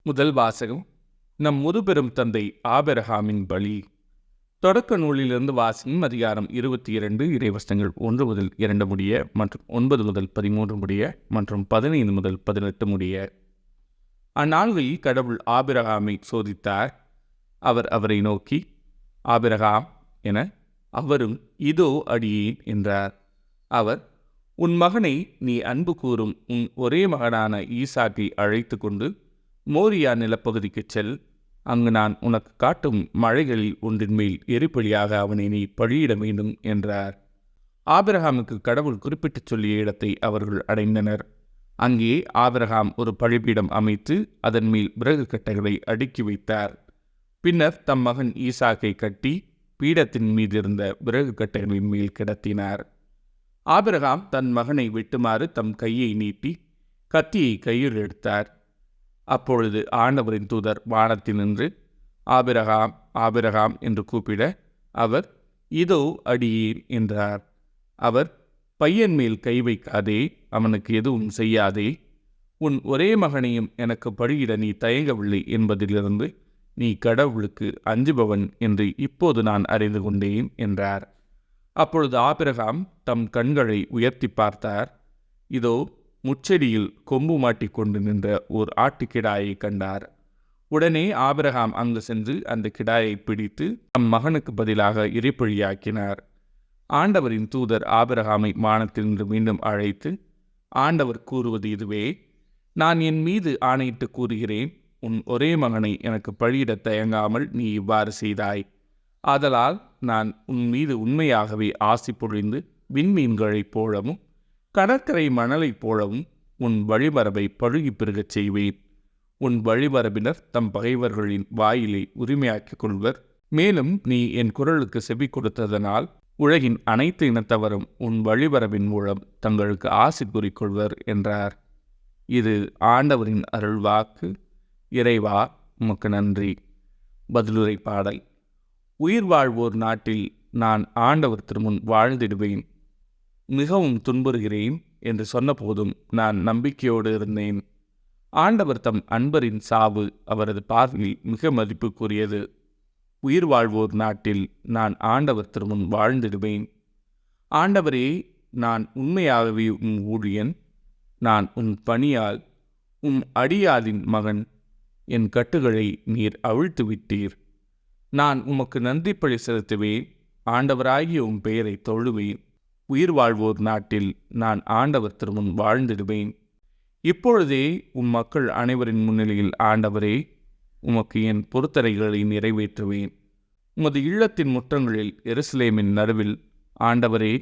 முதல் வாசகம் நம் முதுபெரும் தந்தை ஆபிரகாமின் பலி. தொடக்க நூலிலிருந்து வாசகம். அதிகாரம் 22 இறைவசனங்கள் 1 முதல் 2 முடிய மற்றும் 9 முதல் 13 முடிய மற்றும் 15 முதல் 18 முடிய. அந்நாள்களில் கடவுள் ஆபிரகாமை சோதித்தார். அவர் அவரை நோக்கி, ஆபிரகாம் என, அவரும் இதோ அடியேன் என்றார். அவர், உன் மகனை நீ அன்பு கூறும் உன் ஒரே மகனான ஈசாக்கை அழைத்து கொண்டு மோரியா நிலப்பகுதிக்கு செல். அங்கு நான் உனக்கு காட்டும் மழைகளில் ஒன்றின் மேல் எரிபலியாக அவனை நீ பலியிட வேண்டும் என்றார். ஆபிரகாமுக்கு கடவுள் குறிப்பிட்டு சொல்லிய இடத்தை அவர்கள் அடைந்தனர். அங்கே ஆபிரகாம் ஒரு பலிபீடம் அமைத்து அதன் மேல் விறகு கட்டைகளை அடுக்கி வைத்தார். பின்னர் தம் மகன் ஈசாக்கை கட்டி பீடத்தின் மீதிருந்த விறகு கட்டைகளின் மேல் கிடத்தினார். ஆபிரகாம் தன் மகனை வெட்டுமாறு தம் கையை நீட்டி கத்தியை கையில் எடுத்தார். அப்பொழுது ஆண்டவரின் தூதர் வானத்தில் நின்று, ஆபிரகாம் ஆபிரகாம் என்று கூப்பிட, அவர், இதோ அடியேன் என்றார். அவர், பையன் மேல் கை வைக்காதே, அவனுக்கு எதுவும் செய்யாதே. உன் ஒரே மகனையும் எனக்கு பலியிட நீ தயங்கவில்லை என்பதிலிருந்து நீ கடவுளுக்கு அஞ்சுபவன் என்று இப்போது நான் அறிந்து கொண்டேன் என்றார். அப்பொழுது ஆபிரகாம் தம் கண்களை உயர்த்தி பார்த்தார். இதோ முச்செடியில் கொம்பு மாட்டிக்கொண்டு நின்ற ஓர் ஆட்டுக்கிடாயை கண்டார். உடனே ஆபிரகாம் அங்கு சென்று அந்த கிடாயை பிடித்து தம் மகனுக்கு பதிலாக இறைப்பழியாக்கினார். ஆண்டவரின் தூதர் ஆபிரகாமை வானத்திலிருந்து மீண்டும் அழைத்து, ஆண்டவர் கூறுவது இதுவே, நான் என் மீது ஆணையிட்டு கூறுகிறேன், உன் ஒரே மகனை எனக்கு பலியிட தயங்காமல் நீ இவ்வாறு செய்தாய். ஆதலால் நான் உன் மீது உண்மையாகவே ஆசி பொழிந்து விண்மீன்களைப் போலவும் கடற்கரை மணலைப் போலவும் உன் வழிமரபை பழுகி பெருகச் செய்வேன். உன் வழிமரபினர் தம் பகைவர்களின் வாயிலை உரிமையாக்கிக் கொள்வர். மேலும் நீ என் குரலுக்கு செவி கொடுத்ததனால் உலகின் அனைத்து இனத்தவரும் உன் வழிமரபின் மூலம் தங்களுக்கு ஆசி கூறிக்கொள்வர் என்றார். இது ஆண்டவரின் அருள்வாக்கு. இறைவா, உமக்கு நன்றி. பதிலுரை பாடல். உயிர் வாழ்வோர் நாட்டில் நான் ஆண்டவர் திருமுன் வாழ்ந்திடுவேன். மிகவும் துன்புறுகிறேன் என்று சொன்னபோதும் நான் நம்பிக்கையோடு இருந்தேன். ஆண்டவர் தம் அன்பரின் சாவு அவரது பார்வையில் மிக மதிப்புக்குரியது. உயிர் வாழ்வோர் நாட்டில் நான் ஆண்டவர் திருமுன் வாழ்ந்திடுவேன். ஆண்டவரே, நான் உண்மையாகவே உம் ஊழியன். நான் உன் பணியால் உம் அடியாளின் மகன். என் கட்டுகளை நீர் அவிழ்த்து விட்டீர். நான் உமக்கு நன்றி பழி செலுத்துவேன். ஆண்டவராகிய உம் பெயரை தொழுவேன். உயிர் வாழ்வோர் நாட்டில் நான் ஆண்டவர் திருமுன் வாழ்ந்திடுவேன். இப்பொழுதே உம் மக்கள் அனைவரின் முன்னிலையில் ஆண்டவரே, உமக்கு என் பொறுத்தரைகளை நிறைவேற்றுவேன். உமது இல்லத்தின் முற்றங்களில் எருசலேமின் நடுவில் ஆண்டவரே,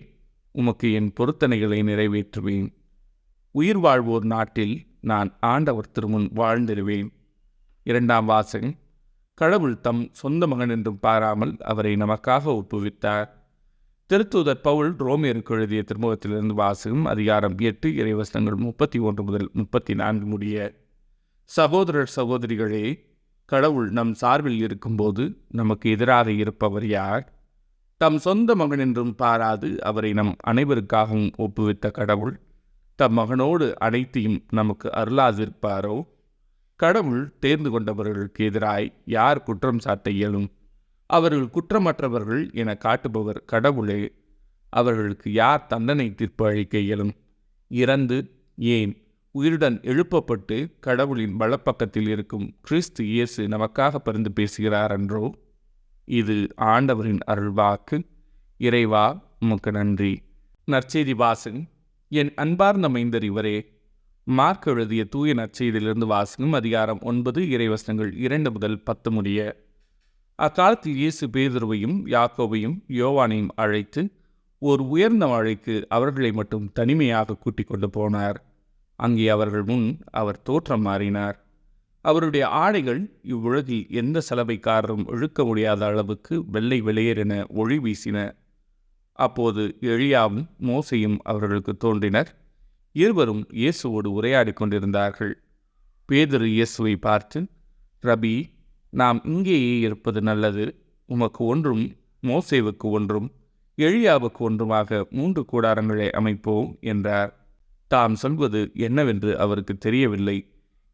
உமக்கு என் பொருத்தனைகளை நிறைவேற்றுவேன். உயிர் வாழ்வோர் நாட்டில் நான் ஆண்டவர் திருமுன் வாழ்ந்திடுவேன். இரண்டாம் வாசகம். கடவுள் தம் சொந்த மகன் என்றும் பாராமல் அவரை நமக்காக ஒப்புவித்தார். திருத்தூதர் பவுல் ரோமியருக்கு எழுதிய திருமுகத்திலிருந்து வாசகம். அதிகாரம் 8 இறைவசனங்கள் 31 முதல் 34 முடிய. சகோதரர் சகோதரிகளே, கடவுள் நம் சார்பில் இருக்கும்போது நமக்கு எதிராக இருப்பவர் யார்? தம் சொந்த மகன் என்றும் பாராது அவரை நம் அனைவருக்காகவும் ஒப்புவித்த கடவுள் தம் மகனோடு அனைத்தையும் நமக்கு அருளாதிருப்பாரோ? கடவுள் தேர்ந்து கொண்டவர்களுக்கு எதிராய் யார் குற்றம் சாட்ட இயலும்? அவர்கள் குற்றமற்றவர்கள் என காட்டுபவர் கடவுளே. அவர்களுக்கு யார் தண்டனை தீர்ப்பு அளிக்க இயலும்? இறந்து, ஏன் உயிருடன் எழுப்பப்பட்டு கடவுளின் வலப்பக்கத்தில் இருக்கும் கிறிஸ்து இயேசு நமக்காக பரிந்து பேசுகிறார் என்றோ? இது ஆண்டவரின் அருள்வாக்கு. இறைவா, உமக்கு நன்றி. நற்செய்தி வாசகம். என் அன்பார்ந்த மைந்தர் இவரே. மார்க் எழுதிய தூய நற்செய்தியிலிருந்து வாசகம். அதிகாரம் 9 இறைவசனங்கள் 2 முதல் 10 முடிய. அக்காலத்தில் இயேசு பேதுருவையும் யாக்கோபையும் யோவானையும் அழைத்து ஓர் உயர்ந்த மலைக்கு அவர்களை மட்டும் தனிமையாக கூட்டிக் கொண்டு போனார். அங்கே அவர்கள் முன் அவர் தோற்றம் மாறினார். அவருடைய ஆடைகள் இவ்வுலகில் எந்த சலவைக்காரரும் இழுக்க முடியாத அளவுக்கு வெள்ளை வெளியேறென ஒளி வீசின. அப்போது எலியாவும் மோசேயும் அவர்களுக்கு தோன்றினர். இருவரும் இயேசுவோடு உரையாடி கொண்டிருந்தார்கள். பேதுரு இயேசுவை பார்த்து, ரபி, நாம் இங்கேயே இருப்பது நல்லது. உமக்கு ஒன்றும் மோசேவுக்கு ஒன்றும் எலியாவுக்கு ஒன்றுமாக 3 கூடாரங்களை அமைப்போம் என்றார். தாம் சொல்வது என்னவென்று அவருக்கு தெரியவில்லை.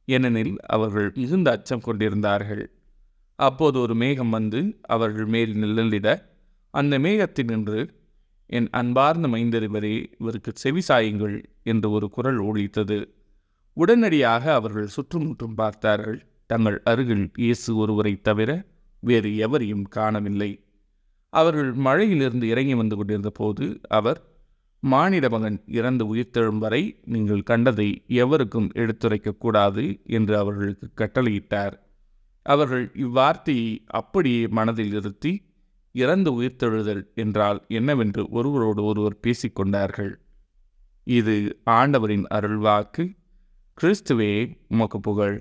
ஏனெனில் அவர்கள் மிகுந்த அச்சம் கொண்டிருந்தார்கள். அப்போது ஒரு மேகம் வந்து அவர்கள் மேல் நிழலிட, அந்த மேகத்தினின்று, என் அன்பார்ந்த மைந்தரிவரே, இவருக்கு செவிசாயுங்கள் என்று ஒரு குரல் ஒலித்தது. உடனடியாக அவர்கள் சுற்றுமுற்றும் பார்த்தார்கள். தங்கள் அருகில் இயேசு ஒருவரை தவிர வேறு எவரையும் காணவில்லை. அவர்கள் மழையிலிருந்து இறங்கி வந்து கொண்டிருந்த போது அவர், மானிட மகன் இறந்து உயிர்த்தெழும் வரை நீங்கள் கண்டதை எவருக்கும் எடுத்துரைக்கக்கூடாது என்று அவர்களுக்கு கட்டளையிட்டார். அவர்கள் இவ்வார்த்தையை அப்படியே மனதில் இருத்தி, இறந்து உயிர்த்தெழுதல் என்றால் என்னவென்று ஒருவரோடு ஒருவர் பேசிக்கொண்டார்கள். இது ஆண்டவரின் அருள்வாக்கு. கிறிஸ்துவே உமக்கு புகழ்.